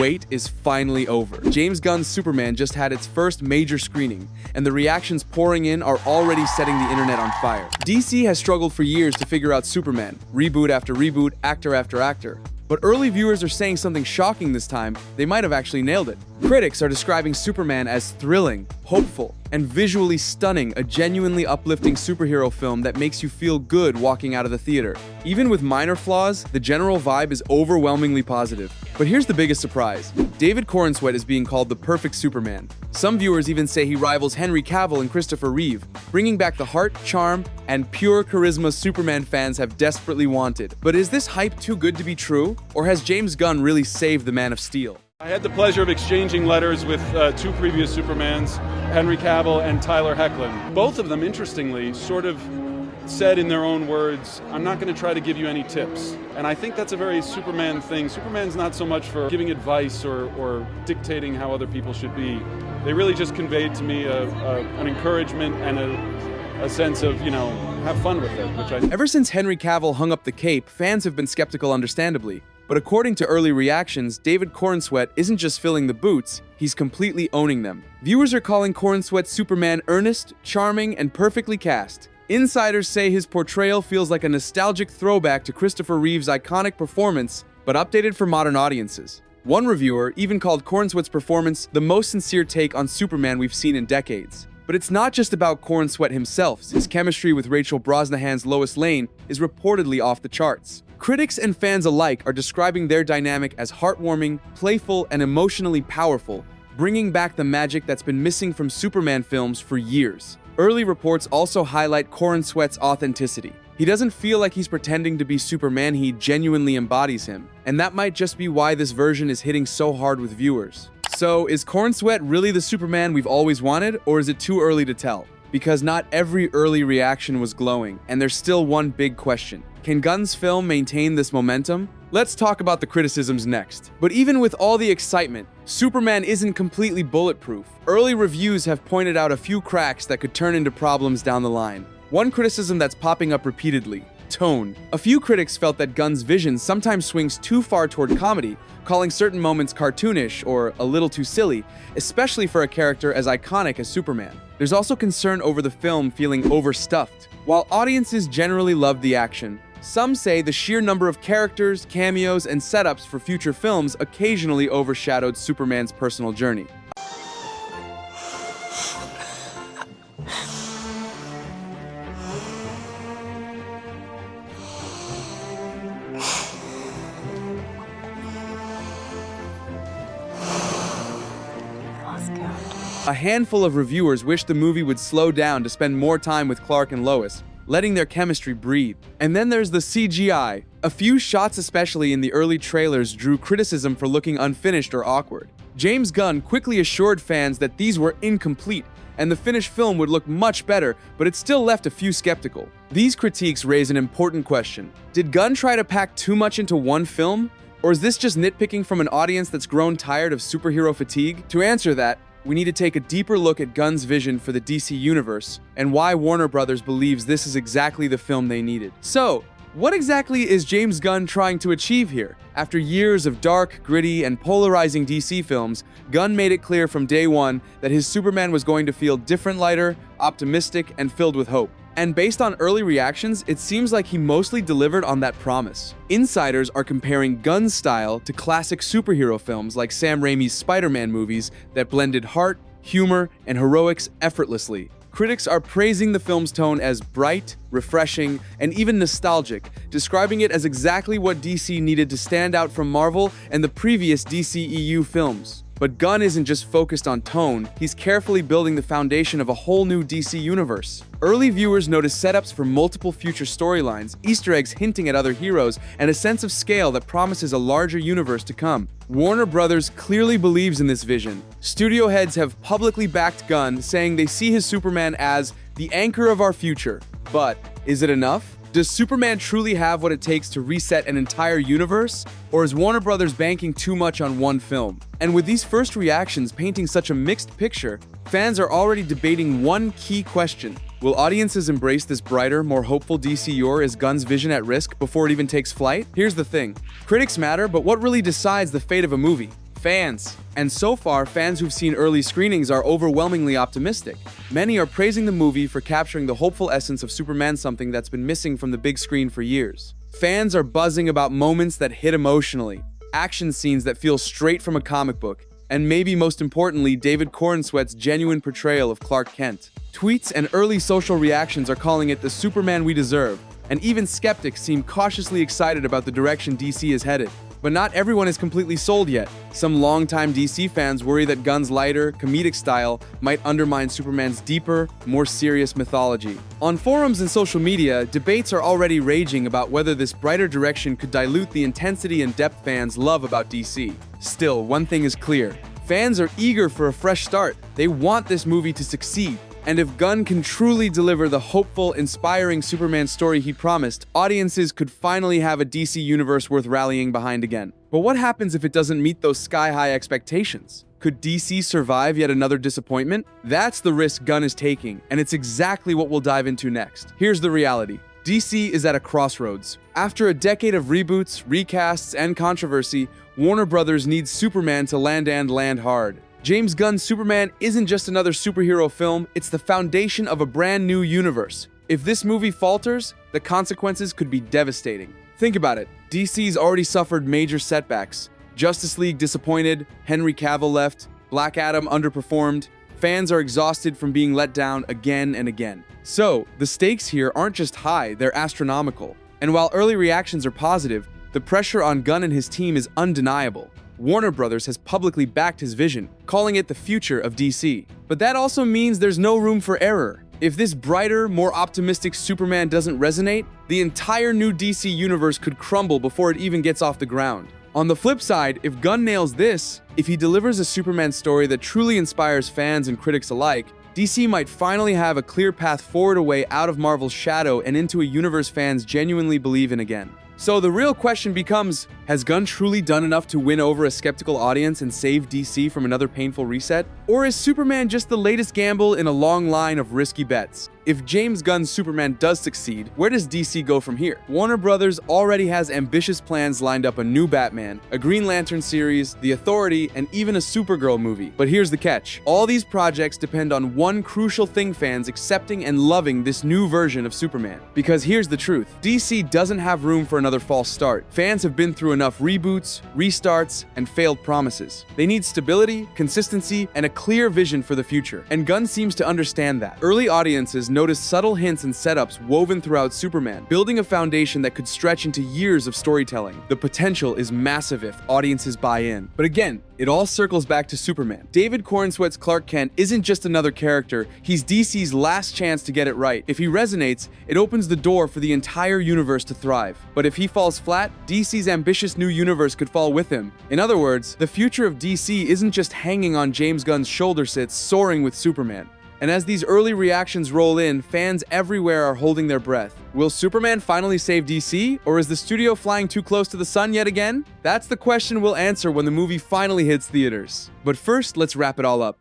wait is finally over. James Gunn's Superman just had its first major screening, and the reactions pouring in are already setting the internet on fire. DC has struggled for years to figure out Superman, reboot after reboot, actor after actor. But early viewers are saying something shocking this time. They might have actually nailed it. Critics are describing Superman as thrilling, hopeful, and visually stunning, a genuinely uplifting superhero film that makes you feel good walking out of the theater. Even with minor flaws, the general vibe is overwhelmingly positive. But here's the biggest surprise. David Corenswet is being called the perfect Superman. Some viewers even say he rivals Henry Cavill and Christopher Reeve, bringing back the heart, charm, and pure charisma Superman fans have desperately wanted. But is this hype too good to be true? Or has James Gunn really saved the Man of Steel? I had the pleasure of exchanging letters with two previous Supermans, Henry Cavill and Tyler Hoechlin. Both of them, interestingly, sort of said in their own words, I'm not going to try to give you any tips. And I think that's a very Superman thing. Superman's not so much for giving advice or dictating how other people should be. They really just conveyed to me an encouragement and a sense of, have fun with it. Ever since Henry Cavill hung up the cape, fans have been skeptical, understandably. But according to early reactions, David Corenswet isn't just filling the boots, he's completely owning them. Viewers are calling Corenswet's Superman earnest, charming, and perfectly cast. Insiders say his portrayal feels like a nostalgic throwback to Christopher Reeve's iconic performance, but updated for modern audiences. One reviewer even called Corenswet's performance the most sincere take on Superman we've seen in decades. But it's not just about Corenswet himself. His chemistry with Rachel Brosnahan's Lois Lane is reportedly off the charts. Critics and fans alike are describing their dynamic as heartwarming, playful, and emotionally powerful, bringing back the magic that's been missing from Superman films for years. Early reports also highlight Corenswet's authenticity. He doesn't feel like he's pretending to be Superman, he genuinely embodies him. And that might just be why this version is hitting so hard with viewers. So, is Corenswet really the Superman we've always wanted, or is it too early to tell? Because not every early reaction was glowing, and there's still one big question. Can Gunn's film maintain this momentum? Let's talk about the criticisms next. But even with all the excitement, Superman isn't completely bulletproof. Early reviews have pointed out a few cracks that could turn into problems down the line. One criticism that's popping up repeatedly: tone. A few critics felt that Gunn's vision sometimes swings too far toward comedy, calling certain moments cartoonish or a little too silly, especially for a character as iconic as Superman. There's also concern over the film feeling overstuffed. While audiences generally loved the action, some say the sheer number of characters, cameos, and setups for future films occasionally overshadowed Superman's personal journey. A handful of reviewers wish the movie would slow down to spend more time with Clark and Lois, letting their chemistry breathe. And then there's the CGI. A few shots, especially in the early trailers, drew criticism for looking unfinished or awkward. James Gunn quickly assured fans that these were incomplete, and the finished film would look much better, but it still left a few skeptical. These critiques raise an important question. Did Gunn try to pack too much into one film? Or is this just nitpicking from an audience that's grown tired of superhero fatigue? To answer that, we need to take a deeper look at Gunn's vision for the DC universe and why Warner Brothers believes this is exactly the film they needed. So, what exactly is James Gunn trying to achieve here? After years of dark, gritty, and polarizing DC films, Gunn made it clear from day one that his Superman was going to feel different, lighter, optimistic, and filled with hope. And based on early reactions, it seems like he mostly delivered on that promise. Insiders are comparing Gunn's style to classic superhero films like Sam Raimi's Spider-Man movies that blended heart, humor, and heroics effortlessly. Critics are praising the film's tone as bright, refreshing, and even nostalgic, describing it as exactly what DC needed to stand out from Marvel and the previous DCEU films. But Gunn isn't just focused on tone, he's carefully building the foundation of a whole new DC universe. Early viewers noticed setups for multiple future storylines, Easter eggs hinting at other heroes, and a sense of scale that promises a larger universe to come. Warner Brothers clearly believes in this vision. Studio heads have publicly backed Gunn, saying they see his Superman as the anchor of our future. But is it enough? Does Superman truly have what it takes to reset an entire universe? Or is Warner Brothers banking too much on one film? And with these first reactions painting such a mixed picture, fans are already debating one key question. Will audiences embrace this brighter, more hopeful DC, or is Gunn's vision at risk before it even takes flight? Here's the thing. Critics matter, but what really decides the fate of a movie? Fans. And so far, fans who've seen early screenings are overwhelmingly optimistic. Many are praising the movie for capturing the hopeful essence of Superman, something that's been missing from the big screen for years. Fans are buzzing about moments that hit emotionally, action scenes that feel straight from a comic book, and maybe most importantly, David Corenswet's genuine portrayal of Clark Kent. Tweets and early social reactions are calling it the Superman we deserve, and even skeptics seem cautiously excited about the direction DC is headed. But not everyone is completely sold yet. Some longtime DC fans worry that Gunn's lighter, comedic style might undermine Superman's deeper, more serious mythology. On forums and social media, debates are already raging about whether this brighter direction could dilute the intensity and depth fans love about DC. Still, one thing is clear. Fans are eager for a fresh start. They want this movie to succeed. And if Gunn can truly deliver the hopeful, inspiring Superman story he promised, audiences could finally have a DC universe worth rallying behind again. But what happens if it doesn't meet those sky-high expectations? Could DC survive yet another disappointment? That's the risk Gunn is taking, and it's exactly what we'll dive into next. Here's the reality. DC is at a crossroads. After a decade of reboots, recasts, and controversy, Warner Brothers needs Superman to land hard. James Gunn's Superman isn't just another superhero film, it's the foundation of a brand new universe. If this movie falters, the consequences could be devastating. Think about it. DC's already suffered major setbacks. Justice League disappointed, Henry Cavill left, Black Adam underperformed. Fans are exhausted from being let down again and again. So, the stakes here aren't just high, they're astronomical. And while early reactions are positive, the pressure on Gunn and his team is undeniable. Warner Brothers has publicly backed his vision, calling it the future of DC. But that also means there's no room for error. If this brighter, more optimistic Superman doesn't resonate, the entire new DC universe could crumble before it even gets off the ground. On the flip side, if Gunn nails this, if he delivers a Superman story that truly inspires fans and critics alike, DC might finally have a clear path forward, away out of Marvel's shadow and into a universe fans genuinely believe in again. So the real question becomes, has Gunn truly done enough to win over a skeptical audience and save DC from another painful reset? Or is Superman just the latest gamble in a long line of risky bets? If James Gunn's Superman does succeed, where does DC go from here? Warner Brothers already has ambitious plans lined up: a new Batman, a Green Lantern series, The Authority, and even a Supergirl movie. But here's the catch. All these projects depend on one crucial thing: fans accepting and loving this new version of Superman. Because here's the truth. DC doesn't have room for another false start. Fans have been through enough reboots, restarts, and failed promises. They need stability, consistency, and a clear vision for the future. And Gunn seems to understand that. Early audiences notice subtle hints and setups woven throughout Superman, building a foundation that could stretch into years of storytelling. The potential is massive if audiences buy in. But again, it all circles back to Superman. David Corenswet's Clark Kent isn't just another character, he's DC's last chance to get it right. If he resonates, it opens the door for the entire universe to thrive. But if he falls flat, DC's ambitious new universe could fall with him. In other words, the future of DC isn't just hanging on James Gunn's shoulder, it's soaring with Superman. And as these early reactions roll in, fans everywhere are holding their breath. Will Superman finally save DC, or is the studio flying too close to the sun yet again? That's the question we'll answer when the movie finally hits theaters. But first, let's wrap it all up.